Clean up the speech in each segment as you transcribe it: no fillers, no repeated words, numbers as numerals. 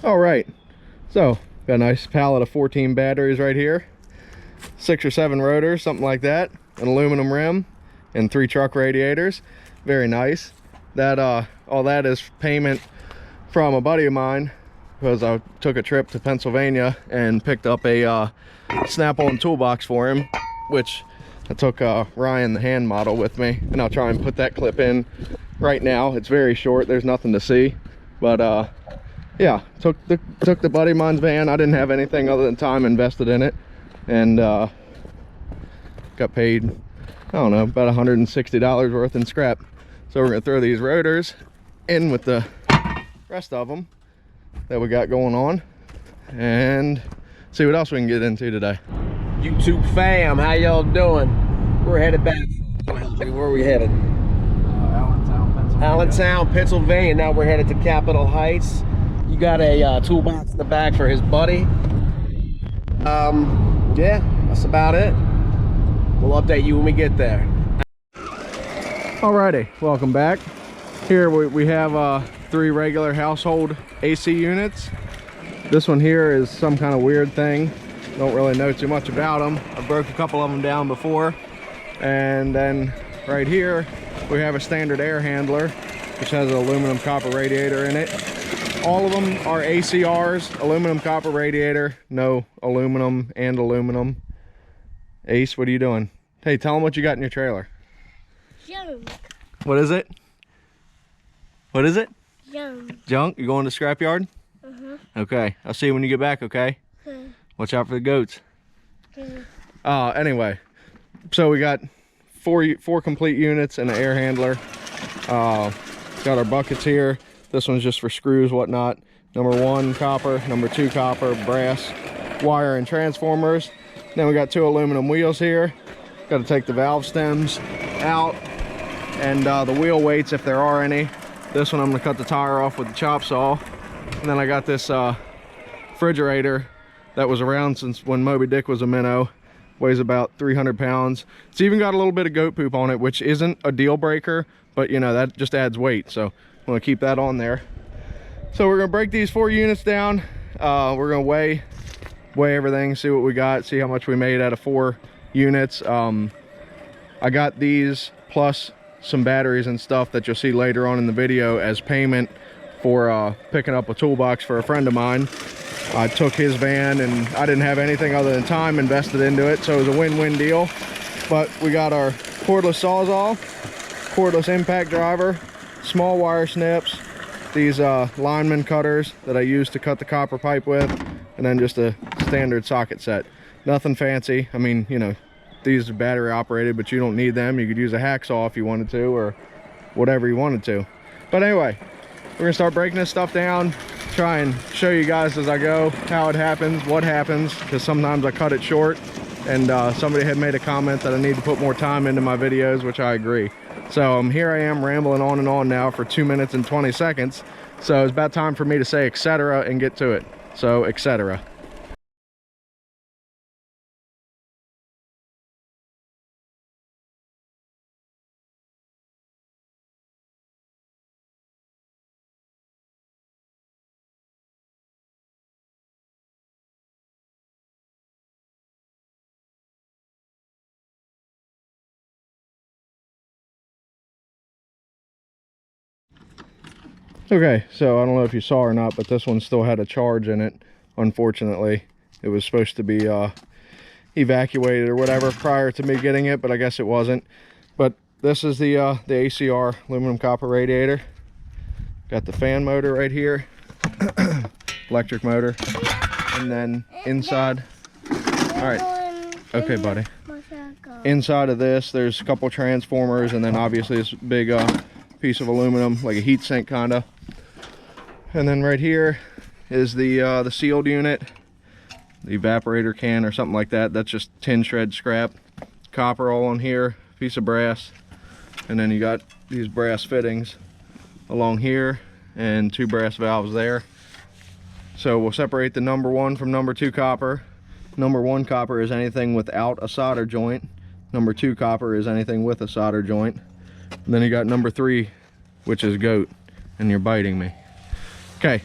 All right, so got a nice pallet of 14 batteries right here, 6 or 7 rotors, something like that, an aluminum rim, and 3 truck radiators. Very nice. That all that is payment from a buddy of mine, because I took a trip to Pennsylvania and picked up a Snap-on toolbox for him, which I took Ryan the hand model with me, and I'll try and put that clip in right now. It's very short, there's nothing to see, but yeah, took the buddy of mine's van. I didn't have anything other than time invested in it, and got paid, I don't know, about $160 worth in scrap. So we're gonna throw these rotors in with the rest of them that we got going on and see what else we can get into today. YouTube fam, how y'all doing? We're headed back. Where are we headed? Allentown, Pennsylvania. Now we're headed to Capitol Heights. You got a toolbox in the back for his buddy. Yeah, that's about it. We'll update you when we get there. Alrighty, welcome back. Here we have 3 regular household AC units. This one here is some kind of weird thing. Don't really know too much about them. I broke a couple of them down before. And then right here we have a standard air handler, which has an aluminum copper radiator in it. All of them are ACRs, aluminum copper radiator, no aluminum and aluminum. Ace, what are you doing? Hey, tell them what you got in your trailer. Junk. What is it? What is it? Junk. Junk? You going to the scrapyard? Okay, I'll see you when you get back, okay? Watch out for the goats. Anyway, so we got four complete units and an air handler. Got our buckets here. This one's just for screws, whatnot. Number 1 copper, number 2 copper, brass, wire, and transformers. Then we got 2 aluminum wheels here. Got to take the valve stems out and the wheel weights if there are any. This one I'm gonna cut the tire off with the chop saw. And then I got this refrigerator that was around since when Moby Dick was a minnow. Weighs about 300 pounds. It's even got a little bit of goat poop on it, which isn't a deal breaker, but you know, that just adds weight. So I'm gonna keep that on there. So we're gonna break these 4 units down. We're gonna weigh everything, see what we got, see how much we made out of 4 units. I got these plus some batteries and stuff that you'll see later on in the video as payment for picking up a toolbox for a friend of mine. I took his van and I didn't have anything other than time invested into it, so it was a win-win deal. But we got our cordless Sawzall, cordless impact driver, small wire snips, these lineman cutters that I use to cut the copper pipe with, and then just a standard socket set. Nothing fancy. I mean, you know, these are battery operated, but you don't need them. You could use a hacksaw if you wanted to, or whatever you wanted to. But anyway, we're gonna start breaking this stuff down, try and show you guys as I go how it happens, what happens, because sometimes I cut it short, and somebody had made a comment that I need to put more time into my videos, which I agree. So here I am rambling on and on now for 2 minutes and 20 seconds. So it's about time for me to say etc. and get to it. So etc. Okay, so I don't know if you saw or not, but this one still had a charge in it. Unfortunately, it was supposed to be evacuated or whatever prior to me getting it, but I guess it wasn't. But this is the ACR aluminum copper radiator. Got the fan motor right here, electric motor, and then inside. All right, okay, buddy. Inside of this, there's a couple transformers, and then obviously this big piece of aluminum, like a heat sink kinda. And then right here is the sealed unit, the evaporator can or something like that. That's just tin shred scrap. Copper all on here, piece of brass, and then you got these brass fittings along here and 2 brass valves there. So we'll separate the number 1 from number 2 copper. Number 1 copper is anything without a solder joint. Number 2 copper is anything with a solder joint. And then you got number 3, which is goat, and you're biting me. Okay,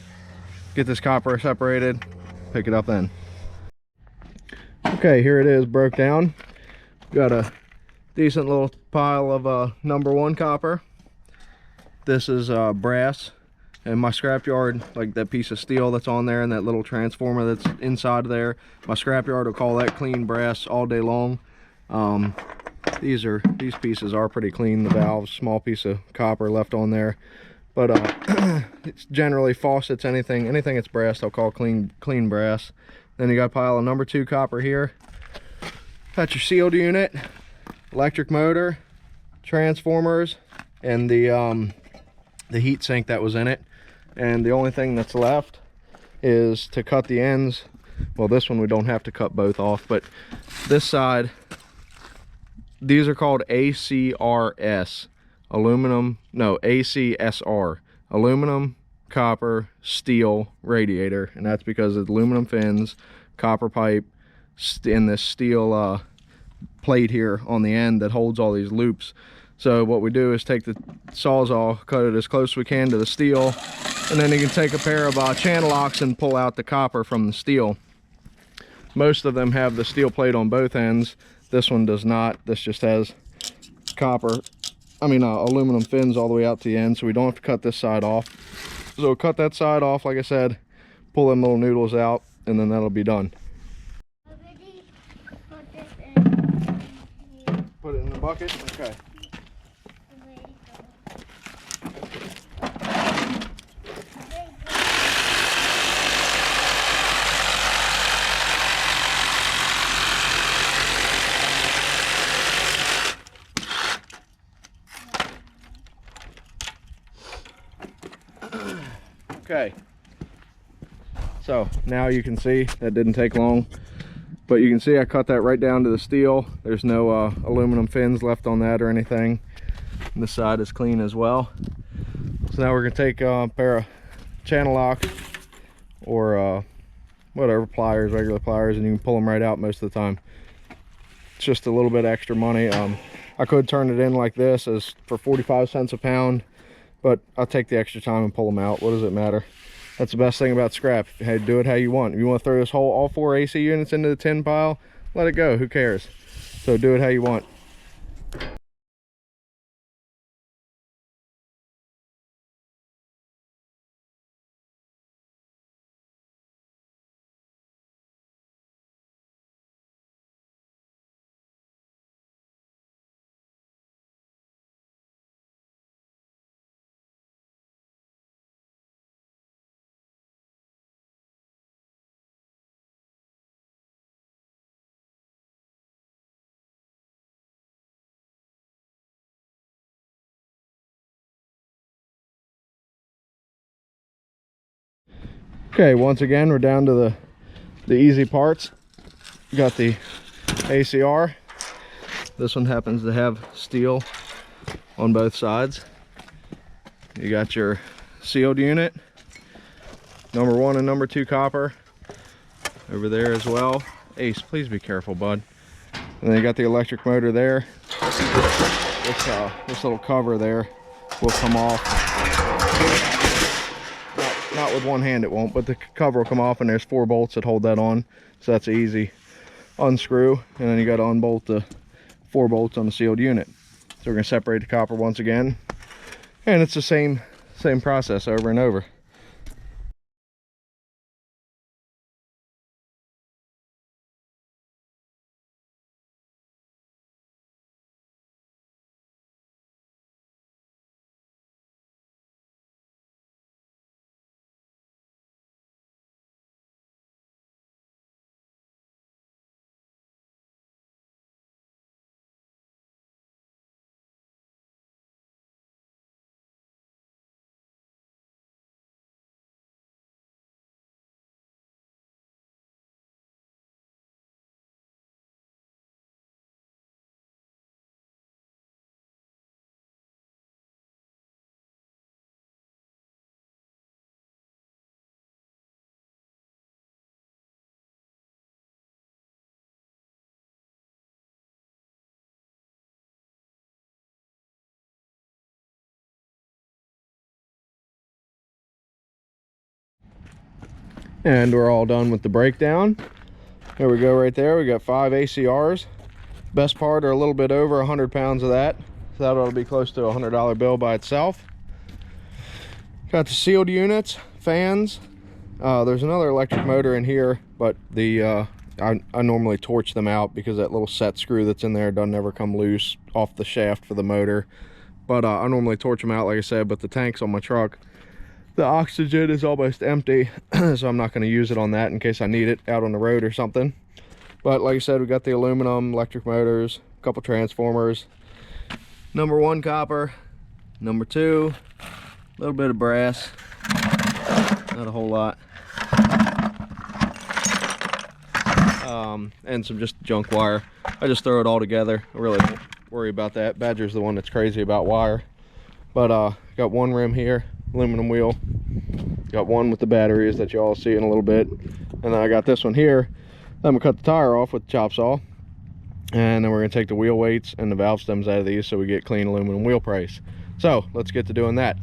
get this copper separated, pick it up then. Okay, here it is broke down. Got a decent little pile of number 1 copper. This is brass, and my scrapyard, like that piece of steel that's on there and that little transformer that's inside there, my scrapyard will call that clean brass all day long. These pieces are pretty clean. The valves, small piece of copper left on there, but it's generally faucets, anything that's brass they'll call clean brass. Then you got a pile of number 2 copper here. Got your sealed unit, electric motor, transformers, and the heat sink that was in it. And the only thing that's left is to cut the ends. Well, this one we don't have to cut both off, but this side, these are called ACRS, ACSR, aluminum, copper, steel radiator, and that's because of aluminum fins, copper pipe, and this steel plate here on the end that holds all these loops. So what we do is take the Sawzall, cut it as close as we can to the steel, and then you can take a pair of channel locks and pull out the copper from the steel. Most of them have the steel plate on both ends. This one does not. This just has aluminum fins all the way out to the end, so we don't have to cut this side off. So cut that side off, like I said, pull them little noodles out, and then that'll be done. Already put this in here. Put it in the bucket? Okay. Already Okay, so now you can see that didn't take long, but you can see I cut that right down to the steel. There's no aluminum fins left on that or anything, and this side is clean as well. So now we're gonna take a pair of channel locks or whatever pliers, regular pliers, and you can pull them right out most of the time. It's just a little bit extra money. I could turn it in like this as for 45 cents a pound, but I'll take the extra time and pull them out. What does it matter? That's the best thing about scrap. Hey, do it how you want. If you want to throw this all 4 AC units into the tin pile, let it go. Who cares? So do it how you want. Okay, once again, we're down to the easy parts. We got the ACR. This one happens to have steel on both sides. You got your sealed unit, number 1 and number 2 copper over there as well. Ace, please be careful, bud. And then you got the electric motor there. This little cover there will come off. Not with one hand it won't, but the cover will come off, and there's 4 bolts that hold that on, so that's easy unscrew. And then you got to unbolt the 4 bolts on the sealed unit. So we're going to separate the copper once again, and it's the same process over and over. And we're all done with the breakdown. There we go right there. We got 5 ACRs. Best part are a little bit over 100 pounds of that. So that ought to be close to a $100 bill by itself. Got the sealed units, fans. There's another electric motor in here, but the I normally torch them out because that little set screw that's in there doesn't ever come loose off the shaft for the motor. But I normally torch them out, like I said, but the tank's on my truck. The oxygen is almost empty, so I'm not going to use it on that in case I need it out on the road or something. But like I said, we got the aluminum, electric motors, a couple transformers. Number 1 copper, number 2, a little bit of brass, not a whole lot. And some just junk wire. I just throw it all together. I really don't worry about that. Badger's the one that's crazy about wire. But got 1 rim here, aluminum wheel. Got 1 with the batteries that you all see in a little bit. And then I got this one here. I'm gonna cut the tire off with the chop saw. And then we're gonna take the wheel weights and the valve stems out of these so we get clean aluminum wheel brace. So let's get to doing that.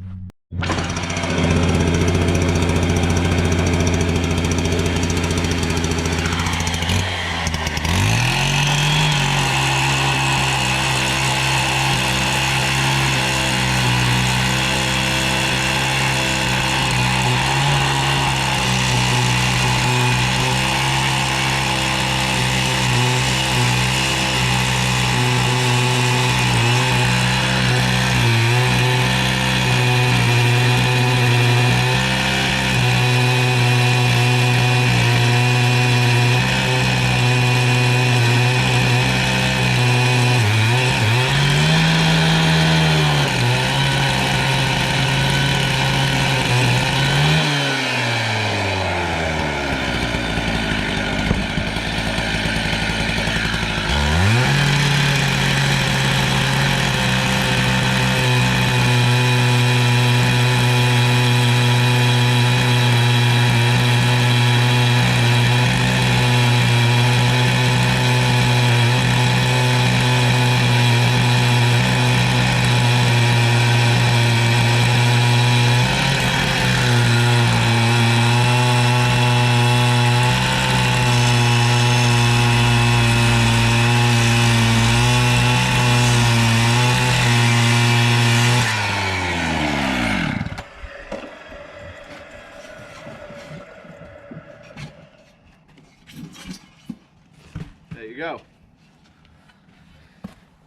There you go.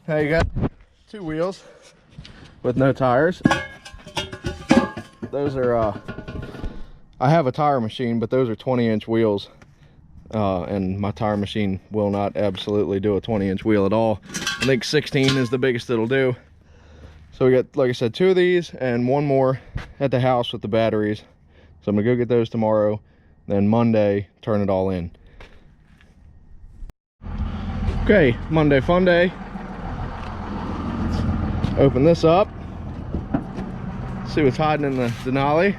Now you got 2 wheels with no tires. Those are, I have a tire machine, but those are 20-inch wheels. And my tire machine will not absolutely do a 20-inch wheel at all. I think 16 is the biggest it'll do. So we got, like I said, 2 of these and 1 more at the house with the batteries. So I'm gonna go get those tomorrow. Then Monday, turn it all in. Okay, Monday fun day. Let's open this up. See what's hiding in the Denali.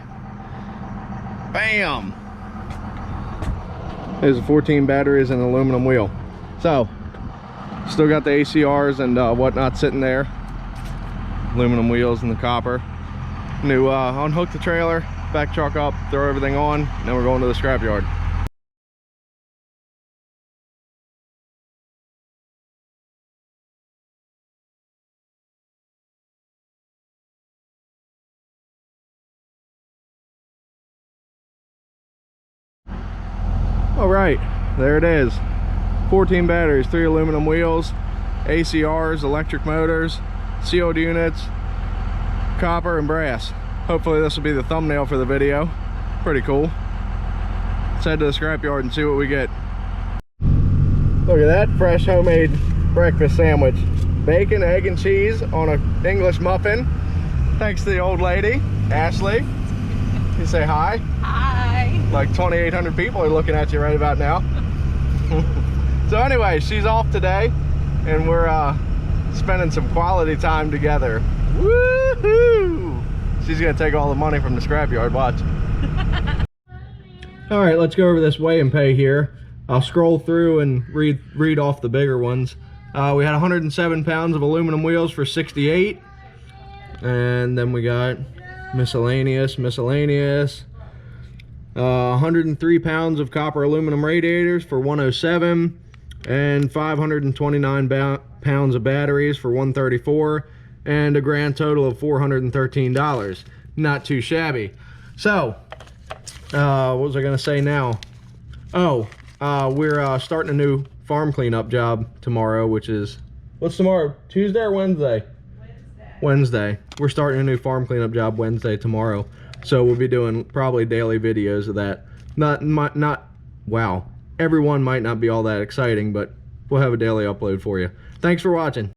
Bam! There's the 14 batteries and an aluminum wheel. So, still got the ACRs and whatnot sitting there. Aluminum wheels and the copper. New unhook the trailer, back truck up, throw everything on, and then we're going to the scrapyard. All right, there it is. 14 batteries, 3 aluminum wheels, ACRs, electric motors, sealed units, copper and brass. Hopefully this will be the thumbnail for the video. Pretty cool. Let's head to the scrapyard and see what we get. Look at that fresh homemade breakfast sandwich. Bacon, egg, and cheese on an English muffin. Thanks to the old lady, Ashley. You say hi? Hi. Like 2,800 people are looking at you right about now. So anyway, she's off today and we're spending some quality time together. Woohoo! She's gonna take all the money from the scrapyard, watch. All right, let's go over this weigh and pay here. I'll scroll through and read off the bigger ones. We had 107 pounds of aluminum wheels for 68. And then we got miscellaneous. 103 pounds of copper aluminum radiators for 107, and 529 pounds of batteries for 134, and a grand total of $413. Not too shabby. So, what was I gonna say now? Oh, we're starting a new farm cleanup job tomorrow, which is, what's tomorrow? Tuesday or Wednesday? Wednesday. We're starting a new farm cleanup job Wednesday tomorrow. So we'll be doing probably daily videos of that. Wow. Everyone might not be all that exciting, but we'll have a daily upload for you. Thanks for watching.